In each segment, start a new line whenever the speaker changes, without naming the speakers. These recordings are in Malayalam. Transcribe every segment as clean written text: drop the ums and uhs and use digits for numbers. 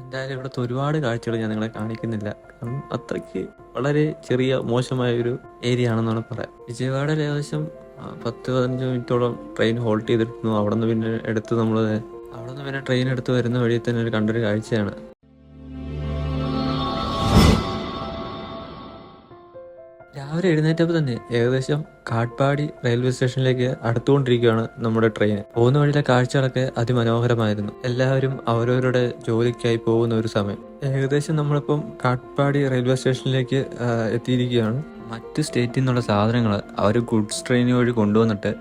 എന്തായാലും ഇവിടുത്തെ ഒരുപാട് കാഴ്ചകൾ ഞാൻ നിങ്ങളെ കാണിക്കുന്നില്ല. കാരണം അത്രയ്ക്ക് വളരെ ചെറിയ മോശമായ ഒരു ഏരിയ ആണെന്നാണ് പറയാം. വിജയവാഡയിൽ ഏകദേശം 10-15 മിനിറ്റോളം ട്രെയിൻ ഹോൾട്ട് ചെയ്തിരുന്നു. അവിടെ നിന്ന് പിന്നെ ട്രെയിൻ എടുത്ത് വരുന്ന വഴി തന്നെ കണ്ടൊരു കാഴ്ചയാണ്. രാവിലെ എഴുന്നേറ്റപ്പോൾ തന്നെ ഏകദേശം കാട്ട്പാടി റെയിൽവേ സ്റ്റേഷനിലേക്ക് അടുത്തുകൊണ്ടിരിക്കുകയാണ് നമ്മുടെ ട്രെയിൻ. പോകുന്ന വഴിയിലെ കാഴ്ചകളൊക്കെ അതിമനോഹരമായിരുന്നു. എല്ലാവരും അവരവരുടെ ജോലിക്കായി പോകുന്ന ഒരു സമയം. ഏകദേശം നമ്മളിപ്പം കാട്ട്പാടി റെയിൽവേ സ്റ്റേഷനിലേക്ക് എത്തിയിരിക്കുകയാണ്. മറ്റ് സ്റ്റേറ്റിൽ നിന്നുള്ള സാധനങ്ങൾ അവർ ഗുഡ്സ് ട്രെയിൻ വഴി കൊണ്ടുവന്നിട്ട്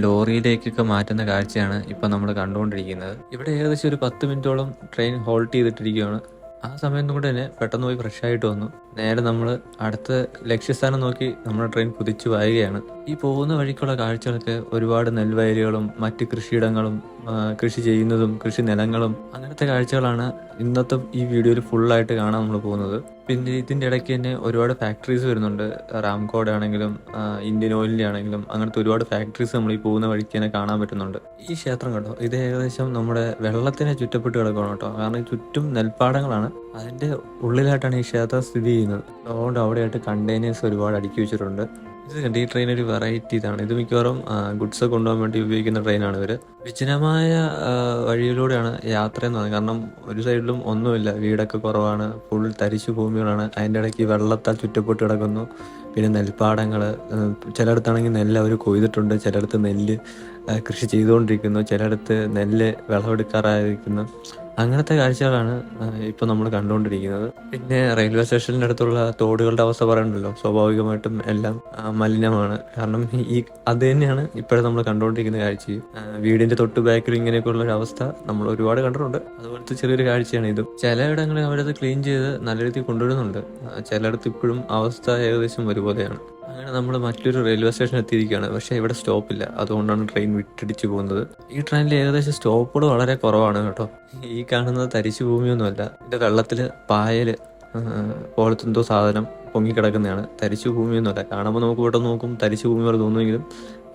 ലോറിയിലേക്കൊക്കെ മാറ്റുന്ന കാഴ്ചയാണ് ഇപ്പം നമ്മൾ കണ്ടുകൊണ്ടിരിക്കുന്നത്. ഇവിടെ ഏകദേശം ഒരു 10 മിനിറ്റോളം ട്രെയിൻ ഹോൾട്ട് ചെയ്തിട്ടിരിക്കുകയാണ്. ആ സമയം കൊണ്ട് തന്നെ പെട്ടെന്ന് പോയി ഫ്രഷ് ആയിട്ട് വന്നു. നേരെ നമ്മൾ അടുത്ത ലക്ഷ്യസ്ഥാനം നോക്കി നമ്മുടെ ട്രെയിൻ കുതിച്ചു പായുകയാണ്. ഈ പോകുന്ന വഴിക്കുള്ള കാഴ്ചകളൊക്കെ ഒരുപാട് നെൽവയലുകളും മറ്റ് കൃഷിയിടങ്ങളും കൃഷി ചെയ്യുന്നതും കൃഷി നിലങ്ങളും അങ്ങനത്തെ കാഴ്ചകളാണ് ഇന്നത്തെ ഈ വീഡിയോയിൽ ഫുള്ളായിട്ട് കാണാൻ നമ്മൾ പോകുന്നത്. പിന്നെ ഇതിൻ്റെ ഇടയ്ക്ക് തന്നെ ഒരുപാട് ഫാക്ടറീസ് വരുന്നുണ്ട്. റാംകോയുടെ ആണെങ്കിലും ഇന്ത്യൻ ഓയിലിൻ്റെ ആണെങ്കിലും അങ്ങനത്തെ ഒരുപാട് ഫാക്ടറീസ് നമ്മൾ ഈ പോകുന്ന വഴിക്ക് തന്നെ കാണാൻ പറ്റുന്നുണ്ട്. ഈ ക്ഷേത്രം കേട്ടോ, ഇത് ഏകദേശം നമ്മുടെ വെള്ളത്തിനെ ചുറ്റപ്പെട്ട് കിടക്കണം കേട്ടോ. കാരണം ചുറ്റും നെൽപ്പാടങ്ങളാണ്. അതിൻ്റെ ഉള്ളിലായിട്ടാണ് ഈ ക്ഷേത്രം സ്ഥിതി ചെയ്യുന്നത്. അതുകൊണ്ട് അവിടെയായിട്ട് കണ്ടെയ്നേഴ്സ് ഒരുപാട് അടുക്കി വെച്ചിട്ടുണ്ട്. ഇത് കണ്ട് ഈ ട്രെയിൻ ഒരു വെറൈറ്റി ഇതാണ്. ഇത് മിക്കവാറും ഗുഡ്സ് കൊണ്ടുപോകാൻ വേണ്ടി ഉപയോഗിക്കുന്ന ട്രെയിനാണ്. ഇവർ വിജനമായ വഴിയിലൂടെയാണ് യാത്ര എന്ന് പറയുന്നത്. കാരണം ഒരു സൈഡിലും ഒന്നുമില്ല, വീടൊക്കെ കുറവാണ്, ഫുൾ തരിശു ഭൂമികളാണ്. അതിൻ്റെ ഇടയ്ക്ക് വെള്ളത്താൽ ചുറ്റപ്പെട്ട് കിടക്കുന്നു. പിന്നെ നെൽപ്പാടങ്ങൾ, ചിലയിടത്താണെങ്കിൽ നെല്ല് അവർ കൊയ്തിട്ടുണ്ട്, ചിലയിടത്ത് നെല്ല് കൃഷി ചെയ്തുകൊണ്ടിരിക്കുന്നു, ചിലയിടത്ത് നെല്ല് വിളവെടുക്കാറായിരിക്കുന്നു. അങ്ങനത്തെ കാഴ്ചകളാണ് ഇപ്പം നമ്മൾ കണ്ടുകൊണ്ടിരിക്കുന്നത്. പിന്നെ റെയിൽവേ സ്റ്റേഷനിൻ്റെ അടുത്തുള്ള തോടുകളുടെ അവസ്ഥ പറയണ്ടല്ലോ, സ്വാഭാവികമായിട്ടും എല്ലാം മലിനമാണ്. കാരണം അത് തന്നെയാണ് ഇപ്പോഴും നമ്മൾ കണ്ടുകൊണ്ടിരിക്കുന്ന കാഴ്ചയും. വീടിൻ്റെ തൊട്ട് ബാക്കിൽ ഇങ്ങനെയൊക്കെയുള്ള ഒരു അവസ്ഥ നമ്മൾ ഒരുപാട് കണ്ടിട്ടുണ്ട്. അതുപോലത്തെ ചെറിയൊരു കാഴ്ചയാണ് ഇതും. ചിലയിടങ്ങളിൽ അവരത് ക്ലീൻ ചെയ്ത് നല്ല രീതിയിൽ കൊണ്ടുവരുന്നുണ്ട്. ചിലയിടത്ത് ഇപ്പോഴും അവസ്ഥ ഏകദേശം ഒരുപോലെയാണ്. അങ്ങനെ നമ്മൾ മറ്റൊരു റെയിൽവേ സ്റ്റേഷൻ എത്തിയിരിക്കുകയാണ്. പക്ഷേ ഇവിടെ സ്റ്റോപ്പില്ല, അതുകൊണ്ടാണ് ട്രെയിൻ വിട്ടിടിച്ച് പോകുന്നത്. ഈ ട്രെയിനിൽ ഏകദേശം സ്റ്റോപ്പുകൾ വളരെ കുറവാണ് കേട്ടോ. ഈ കാണുന്നത് തരിശു ഭൂമിയൊന്നുമല്ല, ഇതിൻ്റെ വെള്ളത്തിൽ പായൽ പോലത്തെ എന്തോ സാധനം പൊങ്ങിക്കിടക്കുന്നതാണ്. തരിശു ഭൂമിയൊന്നുമല്ല. കാണുമ്പോൾ നമുക്ക് ഇവിടെ നോക്കും തരിശു ഭൂമി പോലെ തോന്നുമെങ്കിലും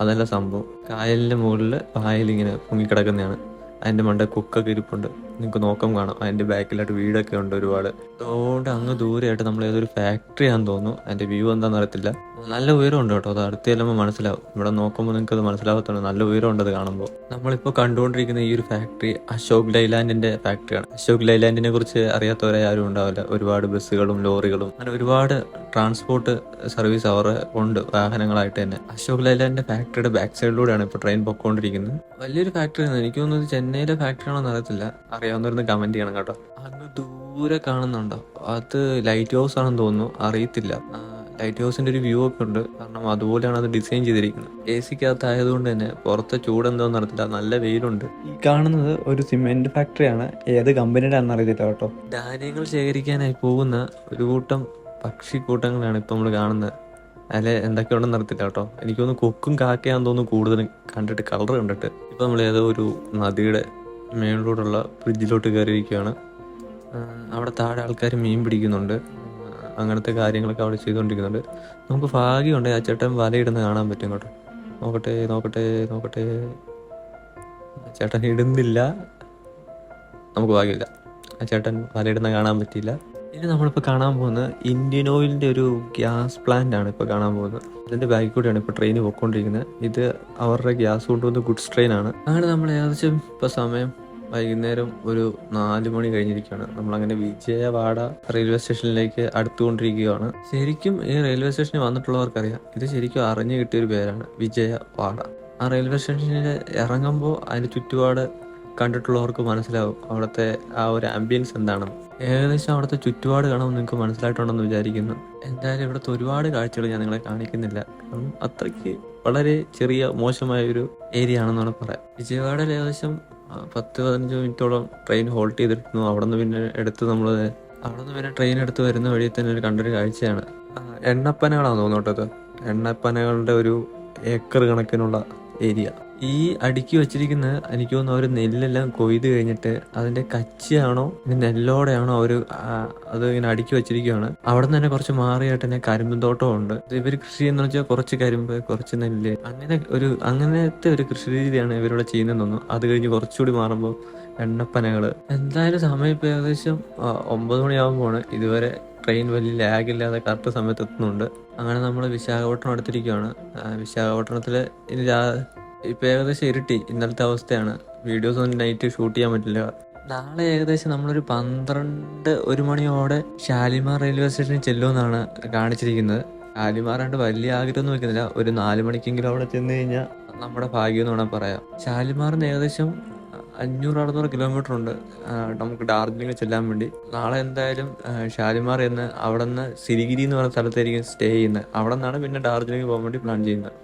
അതല്ല സംഭവം. കായലിൻ്റെ മുകളിൽ പായലിങ്ങനെ പൊങ്ങിക്കിടക്കുന്നതാണ്. അതിൻ്റെ മണ്ട കൊക്കൊക്കെ ഇരിപ്പുണ്ട്, നിങ്ങൾക്ക് നോക്കം കാണാം. അതിൻ്റെ ബാക്കിലായിട്ട് വീടൊക്കെ ഉണ്ട് ഒരുപാട്. അതുകൊണ്ട് അങ്ങ് ദൂരെയായിട്ട് നമ്മൾ ഏതൊരു ഫാക്ടറി ആണെന്ന് തോന്നുന്നു. അതിൻ്റെ വ്യൂ എന്താണെന്ന് അറിയത്തില്ല. നല്ല ഉയരമുണ്ട് കേട്ടോ, അത് അടുത്ത് ചെല്ലുമ്പോൾ മനസ്സിലാവും. ഇവിടെ നോക്കുമ്പോൾ നിങ്ങൾക്ക് അത് മനസ്സിലാകത്തുണ്ട്, നല്ല ഉയരമുണ്ട് അത് കാണുമ്പോൾ. നമ്മളിപ്പോൾ കണ്ടുകൊണ്ടിരിക്കുന്ന ഈ ഒരു ഫാക്ടറി അശോക് ലൈലാൻഡിൻ്റെ ഫാക്ടറിയാണ്. അശോക് ലൈലാൻഡിനെ കുറിച്ച് അറിയാത്തവരെ ആരും ഉണ്ടാവില്ല. ഒരുപാട് ബസ്സുകളും ലോറികളും അങ്ങനെ ഒരുപാട് ട്രാൻസ്പോർട്ട് സർവീസ് അവർ ഉണ്ട് വാഹനങ്ങളായിട്ട് തന്നെ. അശോക് ലൈലാൻഡിൻ്റെ ഫാക്ടറിയുടെ ബാക്ക് സൈഡിലൂടെയാണ് ഇപ്പോൾ ട്രെയിൻ പൊക്കോണ്ടിരിക്കുന്നത്. വലിയൊരു ഫാക്ടറിയാണ്. എനിക്ക് തോന്നുന്നത് ചെന്നൈയിലെ ഫാക്ടറി ആണോ അറിയത്തില്ല. അറിയാവുന്നവരൊന്ന് കമന്റ് ചെയ്യണം കേട്ടോ. അങ്ങ് ദൂരെ കാണുന്നുണ്ടോ, അത് ലൈറ്റ് ഹൗസ് ആണെന്ന് തോന്നുന്നു, അറിയത്തില്ല. ലൈറ്റ് ഹൗസിന്റെ ഒരു വ്യൂ ഒക്കെ ഉണ്ട്. കാരണം അതുപോലെയാണ് അത് ഡിസൈൻ ചെയ്തിരിക്കുന്നത്. AC-ക്കകത്ത് ആയതുകൊണ്ട് തന്നെ പുറത്തെ ചൂട് എന്താണെന്ന് അറിയത്തില്ല, നല്ല വെയിലുണ്ട്. ഈ കാണുന്നത് ഒരു സിമെന്റ് ഫാക്ടറിയാണ്. ഏത് കമ്പനിയുടെ ആണെന്ന് അറിയത്തില്ല കേട്ടോ. ധാന്യങ്ങൾ ശേഖരിക്കാനായി പോകുന്ന ഒരു കൂട്ടം പക്ഷിക്കൂട്ടങ്ങളാണ് ഇപ്പൊ നമ്മൾ കാണുന്നത്. അതിൽ എന്തൊക്കെയുണ്ടെന്ന് അറിയത്തില്ല കേട്ടോ. എനിക്കൊന്ന് കൊക്കും കാക്കയാന്ന് തോന്നുന്നു കൂടുതലും കണ്ടിട്ട്, കളർ കണ്ടിട്ട്. ഇപ്പൊ നമ്മൾ ഏതോ ഒരു നദിയുടെ മേളിലൂടെയുള്ള ബ്രിഡ്ജിലോട്ട് കയറിയിരിക്കുകയാണ്. അവിടെ താഴെ ആൾക്കാർ മീൻ പിടിക്കുന്നുണ്ട്. അങ്ങനത്തെ കാര്യങ്ങളൊക്കെ അവിടെ ചെയ്തുകൊണ്ടിരിക്കുന്നുണ്ട്. നമുക്ക് ഭാഗ്യമുണ്ട്, ആ ചേട്ടൻ വലയിടുന്ന കാണാൻ പറ്റും കേട്ടോ. നോക്കട്ടെ നോക്കട്ടെ നോക്കട്ടെ, ചേട്ടൻ ഇടുന്നില്ല, നമുക്ക് ഭാഗ്യമില്ല. ആ ചേട്ടൻ വലയിടുന്ന കാണാൻ പറ്റിയില്ല. ഇനി നമ്മളിപ്പോൾ കാണാൻ പോകുന്നത് ഇന്ത്യൻ ഓയിലിൻ്റെ ഒരു ഗ്യാസ് പ്ലാന്റ് ആണ് ഇപ്പോൾ കാണാൻ പോകുന്നത്. അതിൻ്റെ ബാക്കിൽ കൂടെയാണ് ഇപ്പോൾ ട്രെയിൻ പോയിക്കൊണ്ടിരിക്കുന്നത്. ഇത് അവരുടെ ഗ്യാസ് കൊണ്ടുവന്ന ഗുഡ്സ് ട്രെയിനാണ്. അങ്ങനെ നമ്മൾ ഏകദേശം ഇപ്പോൾ സമയം വൈകുന്നേരം ഒരു 4 മണി കഴിഞ്ഞിരിക്കുകയാണ്. നമ്മളങ്ങനെ വിജയവാഡ റെയിൽവേ സ്റ്റേഷനിലേക്ക് അടുത്തുകൊണ്ടിരിക്കുകയാണ്. ശരിക്കും ഈ റെയിൽവേ സ്റ്റേഷനിൽ വന്നിട്ടുള്ളവർക്കറിയാം, ഇത് ശരിക്കും അറിഞ്ഞു കിട്ടിയൊരു പേരാണ് വിജയവാഡ. ആ റെയിൽവേ സ്റ്റേഷനിൽ ഇറങ്ങുമ്പോൾ അതിൻ്റെ ചുറ്റുപാട് കണ്ടിട്ടുള്ളവർക്ക് മനസ്സിലാവും അവിടുത്തെ ആ ഒരു ആംബിയൻസ് എന്താണെന്ന്. ഏകദേശം അവിടുത്തെ ചുറ്റുപാട് കാണുമ്പോൾ നിങ്ങൾക്ക് മനസ്സിലായിട്ടുണ്ടെന്ന് വിചാരിക്കുന്നു. എന്തായാലും ഇവിടുത്തെ ഒരുപാട് കാഴ്ചകൾ ഞാൻ നിങ്ങളെ കാണിക്കുന്നില്ല. കാരണം അത്രയ്ക്ക് വളരെ ചെറിയ മോശമായൊരു ഏരിയ ആണെന്നാണ് പറയാം. വിജയവാഡയിൽ ഏകദേശം 10-15 മിനിറ്റോളം ട്രെയിൻ ഹോൾട്ട് ചെയ്തിരുന്നു. അവിടെ നിന്ന് പിന്നെ ട്രെയിൻ എടുത്ത് വരുന്ന വഴി തന്നെ കണ്ടൊരു കാഴ്ചയാണ്. എണ്ണപ്പനകളാണ് തോന്നുന്നത്. എണ്ണപ്പനകളുടെ ഒരു ഏക്കർ കണക്കിനുള്ള ഏരിയ. ഈ അടുക്കി വെച്ചിരിക്കുന്ന എനിക്ക് തോന്നുന്നു അവർ നെല്ലെല്ലാം കൊയ്ത് കഴിഞ്ഞിട്ട് അതിന്റെ കച്ചിയാണോ ഇത് നെല്ലോടെയാണോ അവർ അത് ഇങ്ങനെ അടുക്കി വെച്ചിരിക്കുകയാണ്. അവിടെ നിന്ന് തന്നെ കുറച്ച് മാറിയായിട്ട് തന്നെ കരിമ്പ് തോട്ടമുണ്ട്. ഇവർ കൃഷി എന്ന് വെച്ചാൽ കുറച്ച് കരിമ്പ്, കുറച്ച് നെല്ല്, അങ്ങനത്തെ ഒരു കൃഷി രീതിയാണ് ഇവരിവിടെ ചെയ്യുന്നതെന്ന് തോന്നുന്നു. അത് കഴിഞ്ഞ് കുറച്ചുകൂടി മാറുമ്പോൾ എണ്ണപ്പനകള്. എന്തായാലും സമയം ഇപ്പൊ ഏകദേശം 9 മണിയാകുമ്പോണ്. ഇതുവരെ ട്രെയിൻ വലിയ ലാഗ് ഇല്ലാതെ കറക്റ്റ് സമയത്ത് എത്തുന്നുണ്ട്. അങ്ങനെ നമ്മൾ വിശാഖപട്ടണം അടുത്തിരിക്കുകയാണ്. വിശാഖപട്ടണത്തില് ഇപ്പൊ ഏകദേശം ഇരുട്ടി. ഇന്നലത്തെ അവസ്ഥയാണ്. വീഡിയോസ് ഒന്നും നൈറ്റ് ഷൂട്ട് ചെയ്യാൻ പറ്റില്ല. നാളെ ഏകദേശം നമ്മളൊരു 1 മണിയോടെ ഷാലിമാർ റെയിൽവേ സ്റ്റേഷനിൽ ചെല്ലുമെന്നാണ് കാണിച്ചിരിക്കുന്നത്. ഷാലിമാറാണ്ട് വലിയ ആഗ്രഹമൊന്നും വെക്കുന്നില്ല. ഒരു 4 മണിക്കെങ്കിലും അവിടെ ചെന്ന് കഴിഞ്ഞാൽ നമ്മുടെ ഭാഗ്യം എന്ന് വേണം പറയാം. ഷാലിമാറിന് ഏകദേശം 500-600 കിലോമീറ്റർ ഉണ്ട് നമുക്ക് ഡാർജിലിംഗിൽ ചെല്ലാൻ വേണ്ടി. നാളെ എന്തായാലും ഷാലിമാർ എന്ന് അവിടെ നിന്ന് സിരിഗിരി എന്ന് പറയുന്ന സ്ഥലത്തായിരിക്കും സ്റ്റേ ചെയ്യുന്നത്. അവിടെ നിന്നാണ് പിന്നെ ഡാർജിലിംഗ് പോകാൻ വേണ്ടി പ്ലാൻ ചെയ്യുന്നത്.